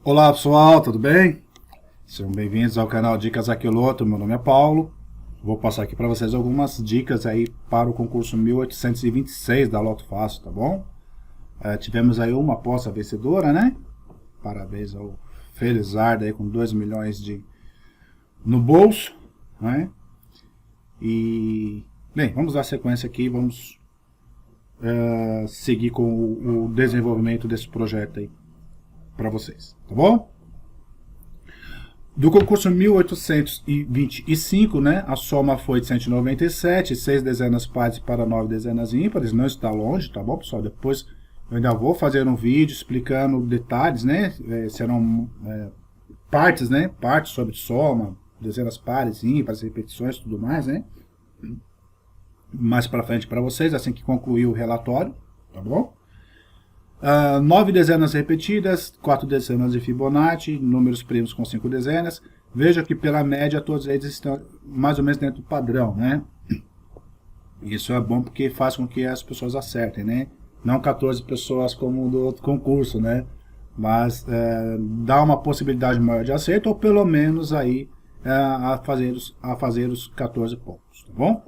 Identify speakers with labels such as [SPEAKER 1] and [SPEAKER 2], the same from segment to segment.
[SPEAKER 1] Olá pessoal, tudo bem? Sejam bem-vindos ao canal Dicas Aqueloto, meu nome é Paulo. Vou passar aqui para vocês algumas dicas aí para o concurso 1826 da Loto Fácil, tá bom? Tivemos aí uma aposta vencedora, né? Parabéns ao Felizardo aí com 2 milhões no bolso, né? E, bem, vamos dar sequência aqui, vamos seguir com o desenvolvimento desse projeto aí para vocês, tá bom? Do concurso 1825, né, a soma foi de 197, 6 dezenas pares para 9 dezenas ímpares, não está longe, tá bom, pessoal? Depois eu ainda vou fazer um vídeo explicando detalhes, né, serão partes, né, partes sobre soma, dezenas pares, ímpares, repetições, tudo mais, né, mais para frente para vocês, assim que concluir o relatório, tá bom? 9 dezenas repetidas, 4 dezenas de Fibonacci, números primos com 5 dezenas. Veja que pela média todos eles estão mais ou menos dentro do padrão, né? Isso é bom porque faz com que as pessoas acertem, né? Não 14 pessoas como do outro concurso, né? Mas dá uma possibilidade maior de acerto, ou pelo menos aí a fazer os 14 pontos, tá bom?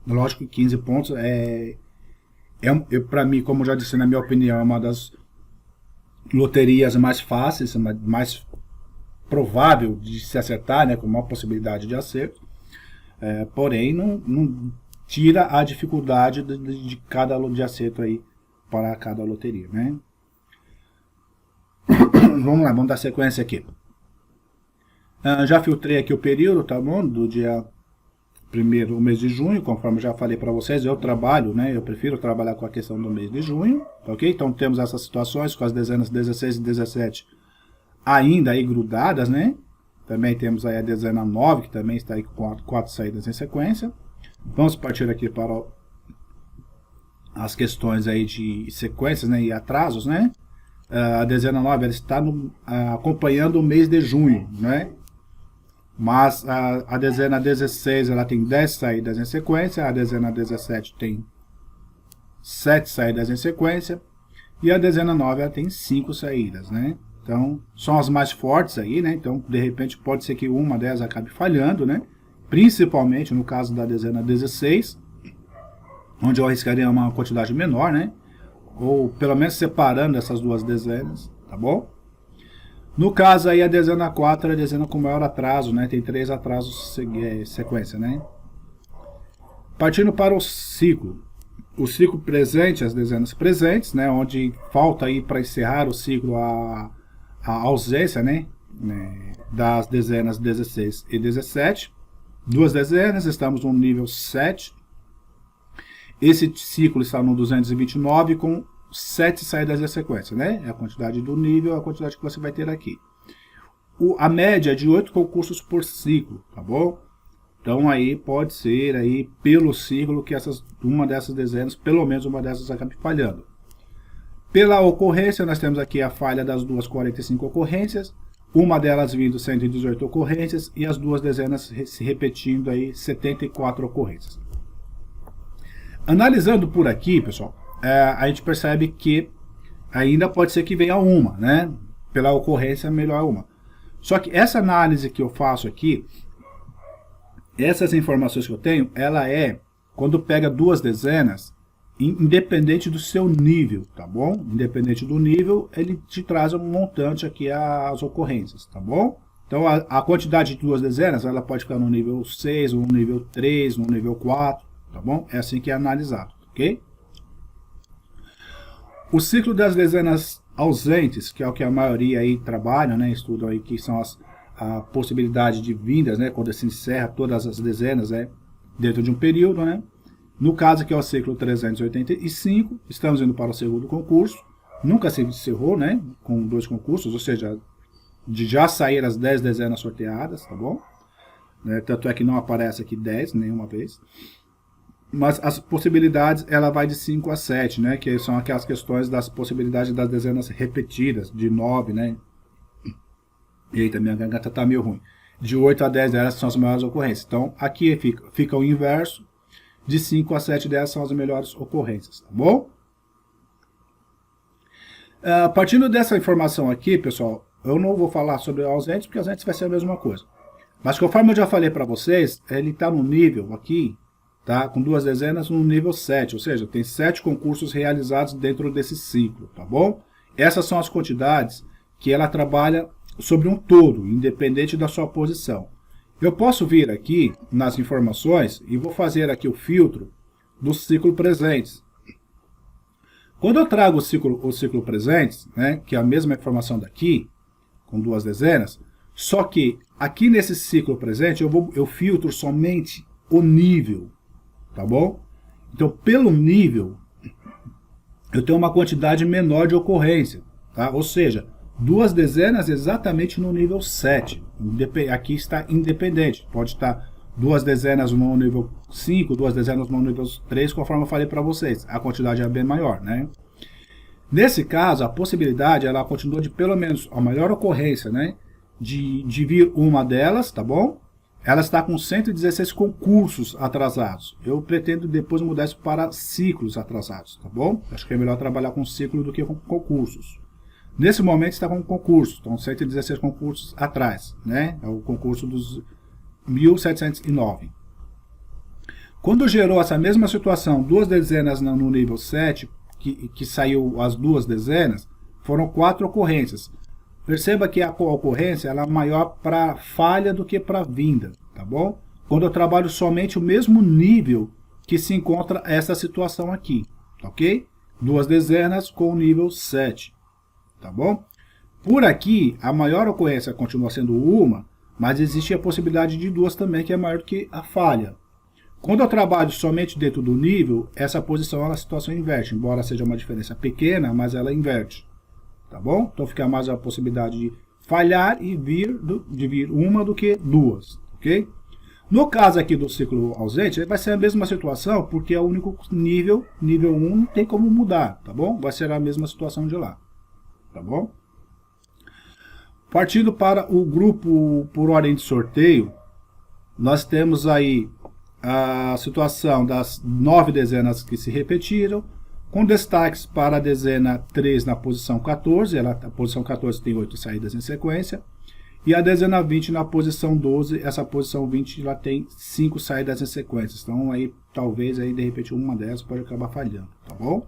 [SPEAKER 1] Lógico que 15 pontos para mim, como já disse, na minha opinião, é uma das loterias mais fáceis, mais provável de se acertar, né, com uma possibilidade de acerto. Porém, não tira a dificuldade de cada de acerto aí para cada loteria, né? Vamos lá, vamos dar sequência aqui. Já filtrei aqui o período, tá bom? Do dia primeiro, o mês de junho, conforme já falei para vocês, eu trabalho, né? Eu prefiro trabalhar com a questão do mês de junho, ok? Então temos essas situações com as dezenas 16 e 17 ainda aí grudadas, né? Também temos aí a dezena 9, que também está aí com 4 saídas em sequência. Vamos partir aqui para as questões aí de sequências, né? E atrasos, né? A dezena 9 ela está acompanhando o mês de junho, né? Mas a dezena 16 ela tem 10 saídas em sequência, a dezena 17 tem 7 saídas em sequência, e a dezena 9 ela tem 5 saídas, né? Então, são as mais fortes aí, né? Então, de repente, pode ser que uma delas acabe falhando, né? Principalmente no caso da dezena 16, onde eu arriscaria uma quantidade menor, né? Ou pelo menos separando essas duas dezenas, tá bom? No caso aí a dezena 4 é a dezena com maior atraso, né? Tem 3 atrasos sequência, né? Partindo para o ciclo. O ciclo presente, as dezenas presentes, né? Onde falta aí para encerrar o ciclo a ausência, né? Das dezenas 16 e 17. Duas dezenas, estamos no nível 7. Esse ciclo está no 229 com 7 saídas da sequência, né? É a quantidade do nível, a quantidade que você vai ter aqui. A média é de 8 concursos por ciclo, tá bom? Então aí pode ser aí pelo ciclo que uma dessas dezenas, pelo menos uma dessas acabe falhando. Pela ocorrência, nós temos aqui a falha das duas 45 ocorrências, uma delas vindo 118 ocorrências e as duas dezenas se repetindo aí 74 ocorrências. Analisando por aqui, pessoal, a gente percebe que ainda pode ser que venha uma, né? Pela ocorrência, melhor uma. Só que essa análise que eu faço aqui, essas informações que eu tenho, ela é quando pega duas dezenas, independente do seu nível, tá bom? Independente do nível, ele te traz um montante aqui as ocorrências, tá bom? Então a quantidade de duas dezenas, ela pode ficar no nível 6, no nível 3, no nível 4, tá bom? É assim que é analisado, ok? O ciclo das dezenas ausentes, que é o que a maioria aí trabalha, né, estudam aí, que são a possibilidade de vindas, né, quando se encerra todas as dezenas, né, dentro de um período, né. No caso aqui é o ciclo 385, estamos indo para o segundo concurso, nunca se encerrou, né, com 2 concursos, ou seja, de já sair as 10 dezenas sorteadas, tá bom? Tanto é que não aparece aqui 10 nenhuma vez. Mas as possibilidades, ela vai de 5 a 7, né? Que são aquelas questões das possibilidades das dezenas repetidas, de 9, né? Eita, minha garganta tá meio ruim. De 8 a 10 delas são as maiores ocorrências. Então, aqui fica o inverso. De 5 a 7 delas são as melhores ocorrências, tá bom? Partindo dessa informação aqui, pessoal, eu não vou falar sobre ausentes, porque ausentes vai ser a mesma coisa. Mas conforme eu já falei para vocês, ele está no nível aqui, tá? Com 2 dezenas no nível 7, ou seja, tem 7 concursos realizados dentro desse ciclo, tá bom? Essas são as quantidades que ela trabalha sobre um todo, independente da sua posição. Eu posso vir aqui nas informações e vou fazer aqui o filtro do ciclo presentes. Quando eu trago o ciclo presentes, né, que é a mesma informação daqui, com 2 dezenas, só que aqui nesse ciclo presente eu filtro somente o nível, tá bom? Então, pelo nível, eu tenho uma quantidade menor de ocorrência, tá? Ou seja, 2 dezenas exatamente no nível 7. Aqui está independente, pode estar 2 dezenas no nível 5, 2 dezenas no nível 3, conforme eu falei para vocês. A quantidade é bem maior, né? Nesse caso, a possibilidade, ela continua de pelo menos a maior ocorrência, né? De vir uma delas, tá bom? Ela está com 116 concursos atrasados. Eu pretendo depois mudar isso para ciclos atrasados, tá bom? Acho que é melhor trabalhar com ciclo do que com concursos. Nesse momento está com concurso, então 116 concursos atrás, né? É o concurso dos 1709. Quando gerou essa mesma situação, 2 dezenas no nível 7, que saiu as 2 dezenas, foram 4 ocorrências. Perceba que a ocorrência ela é maior para falha do que para vinda, tá bom? Quando eu trabalho somente o mesmo nível que se encontra essa situação aqui, ok? 2 dezenas com o nível 7, tá bom? Por aqui, a maior ocorrência continua sendo uma, mas existe a possibilidade de 2 também, que é maior do que a falha. Quando eu trabalho somente dentro do nível, essa posição, a situação inverte, embora seja uma diferença pequena, mas ela inverte. Tá bom? Então fica mais a possibilidade de falhar e de vir uma do que 2, ok? No caso aqui do ciclo ausente, vai ser a mesma situação, porque é o único nível 1 não tem como mudar, tá bom? Vai ser a mesma situação de lá, tá bom? Partindo para o grupo por ordem de sorteio, nós temos aí a situação das 9 dezenas que se repetiram, com destaques para a dezena 3 na posição 14, a posição 14 tem 8 saídas em sequência, e a dezena 20 na posição 12, essa posição 20 ela tem 5 saídas em sequência, então aí talvez aí, de repente uma dessas pode acabar falhando, tá bom?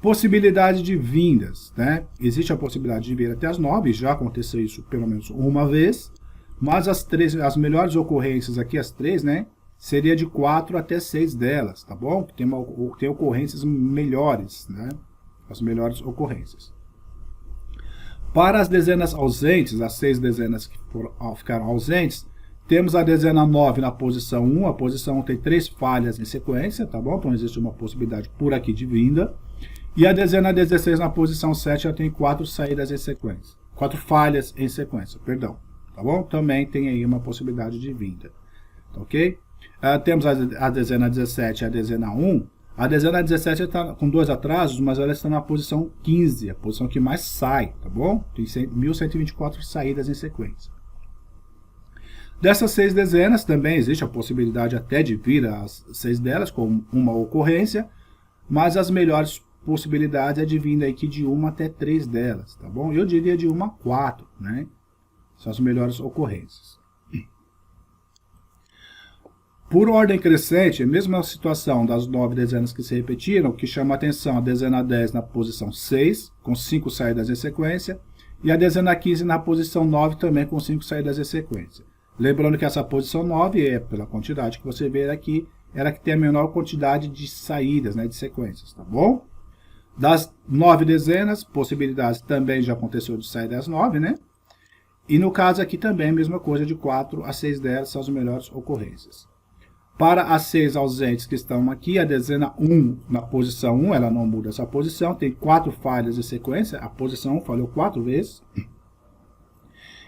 [SPEAKER 1] Possibilidade de vindas, né? Existe a possibilidade de vir até as 9, já aconteceu isso pelo menos uma vez, mas as melhores ocorrências aqui, as 3, né? Seria de 4 até 6 delas, tá bom? Tem ocorrências melhores, né? As melhores ocorrências. Para as dezenas ausentes, as 6 dezenas que ficaram ausentes, temos a dezena 9 na posição 1. A posição 1 tem 3 falhas em sequência, tá bom? Então existe uma possibilidade por aqui de vinda. E a dezena 16 na posição 7 já tem 4 saídas em sequência. 4 falhas em sequência, perdão. Tá bom? Também tem aí uma possibilidade de vinda. Tá ok? Temos a dezena 17 e a dezena 1. A dezena 17 está com 2 atrasos, mas ela está na posição 15, a posição que mais sai, tá bom? Tem 1.124 saídas em sequência. Dessas 6 dezenas também existe a possibilidade até de vir as 6 delas com uma ocorrência, mas as melhores possibilidades é de vir aqui de 1 até 3 delas, tá bom? Eu diria de 1 a 4, né? São as melhores ocorrências. Por ordem crescente, a mesma situação das 9 dezenas que se repetiram, que chama a atenção a dezena 10 na posição 6, com 5 saídas em sequência, e a dezena 15 na posição 9 também com 5 saídas em sequência. Lembrando que essa posição 9 é, pela quantidade que você vê aqui, ela que tem a menor quantidade de saídas, né, de sequências, tá bom? Das 9 dezenas, possibilidades também já aconteceu de sair das 9, né? E no caso aqui também a mesma coisa, de 4 a 6 delas são as melhores ocorrências. Para as 6 ausentes que estão aqui, a dezena 1 na posição 1, ela não muda essa posição, tem 4 falhas em sequência, a posição 1 falhou 4 vezes.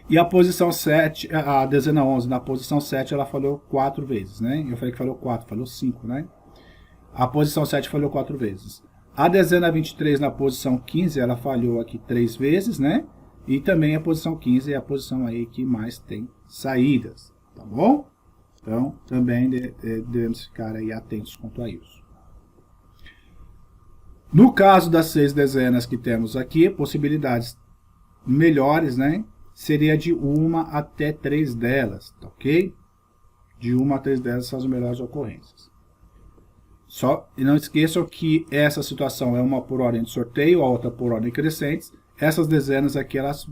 [SPEAKER 1] E a posição 7, a dezena 11 na posição 7, ela falhou 4 vezes, né? Eu falei que falhou 4, falhou 5, né? A posição 7 falhou 4 vezes. A dezena 23 na posição 15, ela falhou aqui 3 vezes, né? E também a posição 15 é a posição aí que mais tem saídas, tá bom? Então, também devemos ficar aí atentos quanto a isso. No caso das 6 dezenas que temos aqui, possibilidades melhores, né? seria de 1 até 3 delas, tá ok? De 1 a 3 delas são as melhores ocorrências. E não esqueçam que essa situação é uma por ordem de sorteio, a outra por ordem crescente. Essas dezenas aqui, elas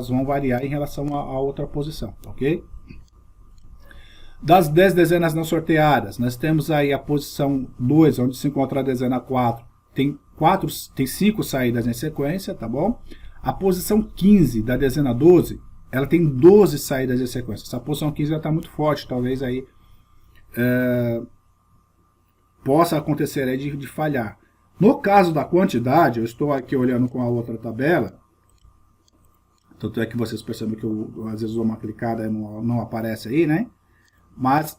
[SPEAKER 1] vão variar em relação a outra posição, tá ok? Das 10 dezenas não sorteadas, nós temos aí a posição 2, onde se encontra a dezena 4. Tem 5 saídas em sequência, tá bom? A posição 15 da dezena 12, ela tem 12 saídas em sequência. Essa posição 15 já está muito forte, talvez aí possa acontecer aí de falhar. No caso da quantidade, eu estou aqui olhando com a outra tabela, tanto é que vocês percebem que eu às vezes dou uma clicada e não aparece aí, né? Mas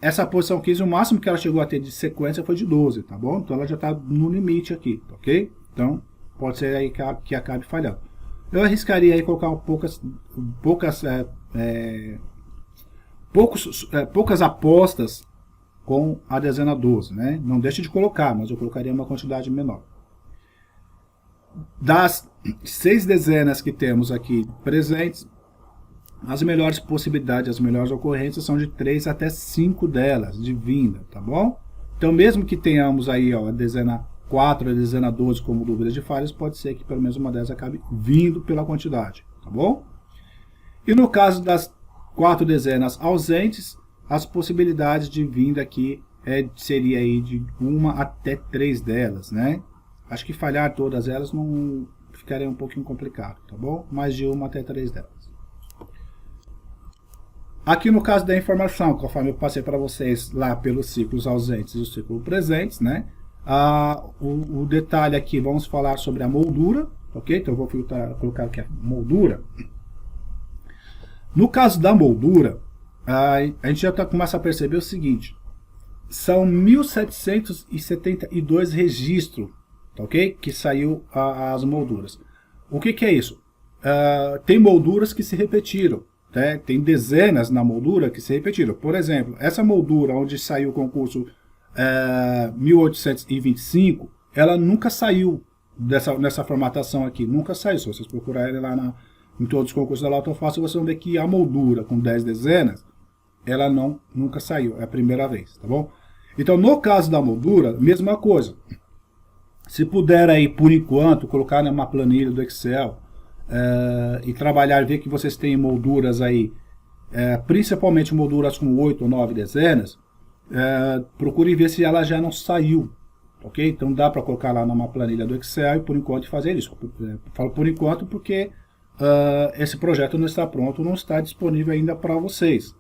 [SPEAKER 1] essa posição 15, o máximo que ela chegou a ter de sequência foi de 12, tá bom? Então ela já está no limite aqui, ok? Então pode ser aí que acabe falhando. Eu arriscaria aí colocar poucas apostas com a dezena 12, né? Não deixe de colocar, mas eu colocaria uma quantidade menor. Das 6 dezenas que temos aqui presentes, as melhores possibilidades, as melhores ocorrências são de 3 até 5 delas, de vinda, tá bom? Então, mesmo que tenhamos aí ó, a dezena 4, a dezena 12 como dúvidas de falhas, pode ser que pelo menos uma delas acabe vindo pela quantidade, tá bom? E no caso das 4 dezenas ausentes, as possibilidades de vinda aqui seria aí de 1 até 3 delas, né? Acho que falhar todas elas não ficaria um pouquinho complicado, tá bom? Mas de 1 até 3 delas. Aqui no caso da informação, conforme eu passei para vocês lá pelos ciclos ausentes e os ciclos presentes, né? O detalhe aqui, vamos falar sobre a moldura, ok? Então eu vou colocar aqui a moldura. No caso da moldura, a gente já começa a perceber o seguinte, são 1.772 registros, ok? Que saiu as molduras. O que é isso? Tem molduras que se repetiram, né? Tem dezenas na moldura que se repetiram. Por exemplo, essa moldura onde saiu o concurso 1825, ela nunca saiu nessa formatação aqui, nunca saiu. Se vocês procurarem lá em todos os concursos da Lauto Fácil, vocês vão ver que a moldura com 10 dezenas, ela nunca saiu, é a primeira vez, tá bom? Então, no caso da moldura, mesma coisa. Se puder aí, por enquanto, colocar numa planilha do Excel e trabalhar, ver que vocês têm molduras aí, principalmente molduras com 8 ou 9 dezenas, procure ver se ela já não saiu, ok? Então dá para colocar lá numa planilha do Excel e por enquanto fazer isso. Falo por enquanto porque esse projeto não está pronto, não está disponível ainda para vocês.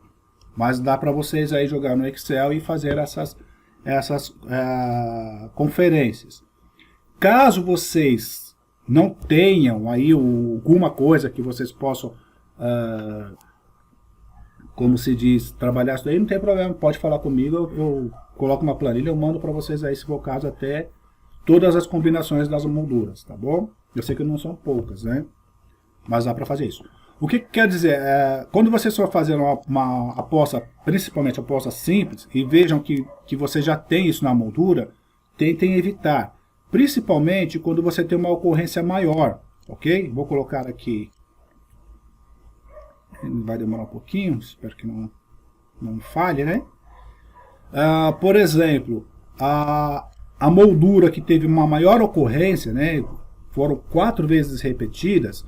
[SPEAKER 1] Mas dá para vocês aí jogar no Excel e fazer essas conferências. Caso vocês não tenham aí alguma coisa que vocês possam, como se diz, trabalhar isso daí, não tem problema, pode falar comigo, eu coloco uma planilha, eu mando para vocês aí, se for o caso, até todas as combinações das molduras, tá bom? Eu sei que não são poucas, né? Mas dá para fazer isso. O que quer dizer? Quando vocês for fazer uma aposta, principalmente aposta simples, e vejam que você já tem isso na moldura, tentem evitar. Principalmente quando você tem uma ocorrência maior, ok? Vou colocar aqui. Vai demorar um pouquinho, espero que não falhe, né? Por exemplo, a moldura que teve uma maior ocorrência, né? Foram 4 vezes repetidas,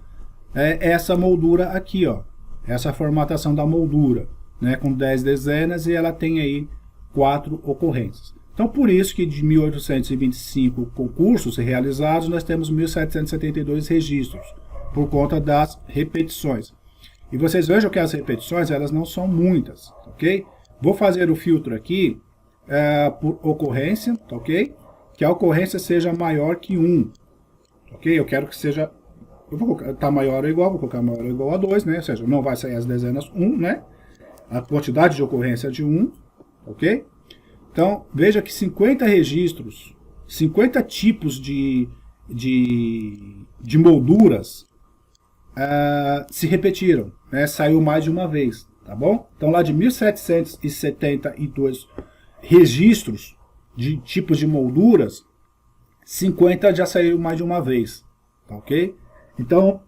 [SPEAKER 1] essa moldura aqui, ó, essa formatação da moldura, né, com 10 dezenas, e ela tem aí 4 ocorrências. Então, por isso que de 1.825 concursos realizados, nós temos 1.772 registros, por conta das repetições. E vocês vejam que as repetições, elas não são muitas, ok? Vou fazer o filtro aqui por ocorrência, ok? Que a ocorrência seja maior que 1, ok? Eu quero que seja... Eu vou colocar, tá maior ou igual, vou colocar maior ou igual a 2, né? Ou seja, não vai sair as dezenas 1, né? A quantidade de ocorrência é de 1, ok? Então, veja que 50 registros, 50 tipos de molduras se repetiram, né? Saiu mais de uma vez, tá bom? Então, lá de 1.772 registros de tipos de molduras, 50 já saiu mais de uma vez, tá ok? Então,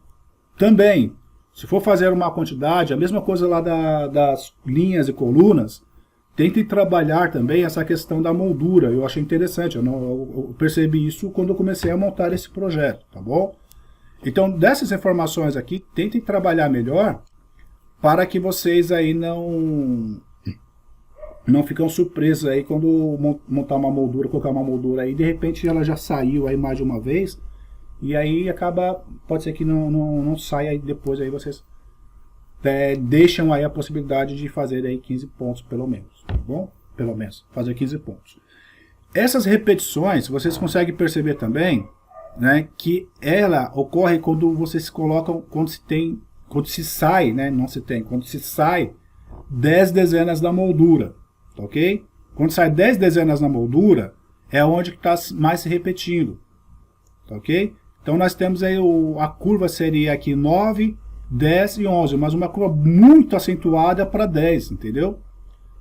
[SPEAKER 1] Também, se for fazer uma quantidade, a mesma coisa lá das linhas e colunas, tente trabalhar também essa questão da moldura. Eu achei interessante, eu percebi isso quando eu comecei a montar esse projeto, tá bom? Então, dessas informações aqui, tentem trabalhar melhor para que vocês aí não ficam surpresos aí quando montar uma moldura, colocar uma moldura aí, de repente ela já saiu aí mais de uma vez, e aí pode ser que não saia aí depois, aí vocês deixam aí a possibilidade de fazer aí 15 pontos pelo menos, tá bom? Pelo menos, fazer 15 pontos. Essas repetições, vocês conseguem perceber também, né, que ela ocorre quando vocês colocam, quando se sai, né, quando se sai 10 dezenas da moldura, tá ok? Quando sai 10 dezenas na moldura, é onde está mais se repetindo, tá ok? Então nós temos aí, a curva seria aqui 9, 10 e 11, mas uma curva muito acentuada para 10, entendeu?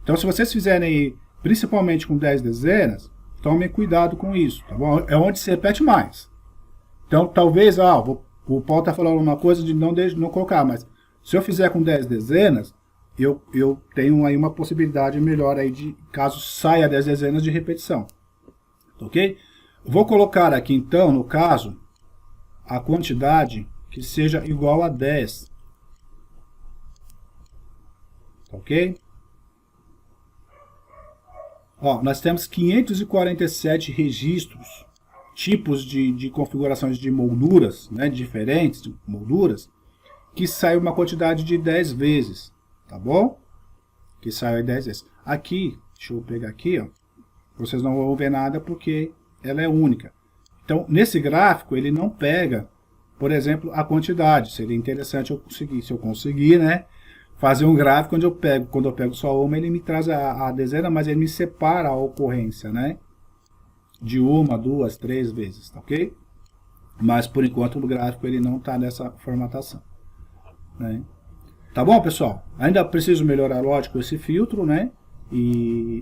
[SPEAKER 1] Então se vocês fizerem aí, principalmente com 10 dezenas, tomem cuidado com isso, tá bom? É onde se repete mais. Então talvez, o Paulo está falando uma coisa de não colocar, mas se eu fizer com 10 dezenas, eu tenho aí uma possibilidade melhor aí de, caso saia 10 dezenas de repetição, ok? Vou colocar aqui então, no caso, a quantidade que seja igual a 10, ok? Ó, nós temos 547 registros, tipos de configurações de molduras, né, diferentes de molduras, que sai uma quantidade de 10 vezes, tá bom? Que sai 10 vezes. Aqui, deixa eu pegar aqui, ó, vocês não vão ver nada porque ela é única. Então, nesse gráfico, ele não pega, por exemplo, a quantidade. Seria interessante eu conseguir, se eu conseguir, né, fazer um gráfico onde quando eu pego só uma, ele me traz a dezena, mas ele me separa a ocorrência, né, de uma, duas, três vezes, tá ok? Mas, por enquanto, o gráfico ele não está nessa formatação, né? Tá bom, pessoal? Ainda preciso melhorar, lógico, esse filtro, né?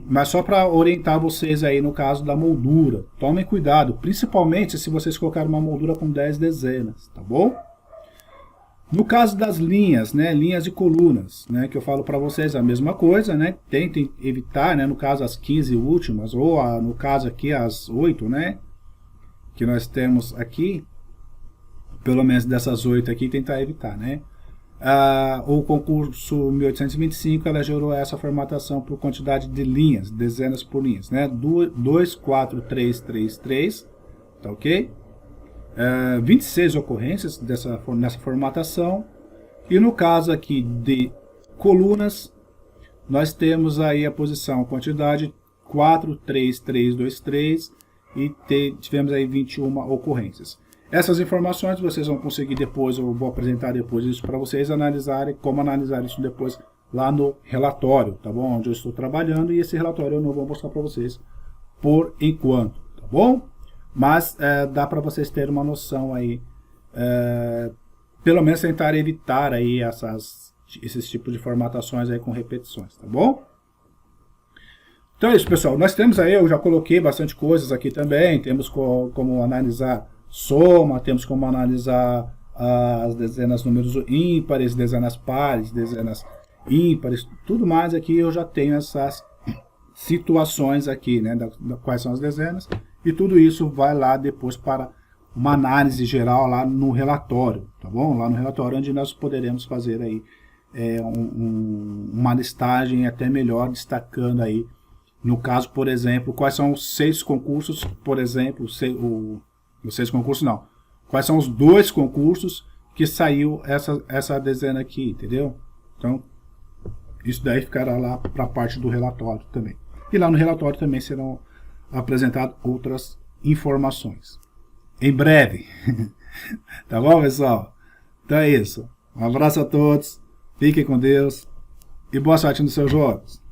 [SPEAKER 1] Mas só para orientar vocês aí no caso da moldura. Tomem cuidado, principalmente se vocês colocarem uma moldura com 10 dezenas, tá bom? No caso das linhas, né, linhas e colunas, né, que eu falo para vocês a mesma coisa, né, tentem evitar, né, no caso as 15 últimas, ou no caso aqui as 8, né, que nós temos aqui, pelo menos dessas 8 aqui, tentar evitar, né. O concurso 1825, ela gerou essa formatação por quantidade de linhas, dezenas por linhas, né, 2, 4, 3, 3, 3, tá ok? 26 ocorrências nessa formatação, e no caso aqui de colunas, nós temos aí a posição, quantidade 4, 3, 3, 2, 3, e tivemos aí 21 ocorrências. Essas informações vocês vão conseguir depois, eu vou apresentar depois isso para vocês analisarem, como analisar isso depois lá no relatório, tá bom? Onde eu estou trabalhando, e esse relatório eu não vou mostrar para vocês por enquanto, tá bom? Mas dá para vocês terem uma noção aí, pelo menos tentar evitar aí esses tipos de formatações aí com repetições, tá bom? Então é isso, pessoal. Nós temos aí, eu já coloquei bastante coisas aqui também, temos como analisar soma, temos como analisar as dezenas números ímpares, dezenas pares, dezenas ímpares, tudo mais aqui eu já tenho essas situações aqui, né, quais são as dezenas. E tudo isso vai lá depois para uma análise geral lá no relatório, tá bom? Lá no relatório onde nós poderemos fazer aí uma listagem até melhor, destacando aí, no caso, por exemplo, quais são os 6 concursos, por exemplo, os 6 concursos não, quais são os 2 concursos que saiu essa dezena aqui, entendeu? Então, isso daí ficará lá para a parte do relatório também. E lá no relatório também serão apresentado outras informações. Em breve. Tá bom, pessoal? Então é isso. Um abraço a todos. Fiquem com Deus. E boa sorte nos seus jogos.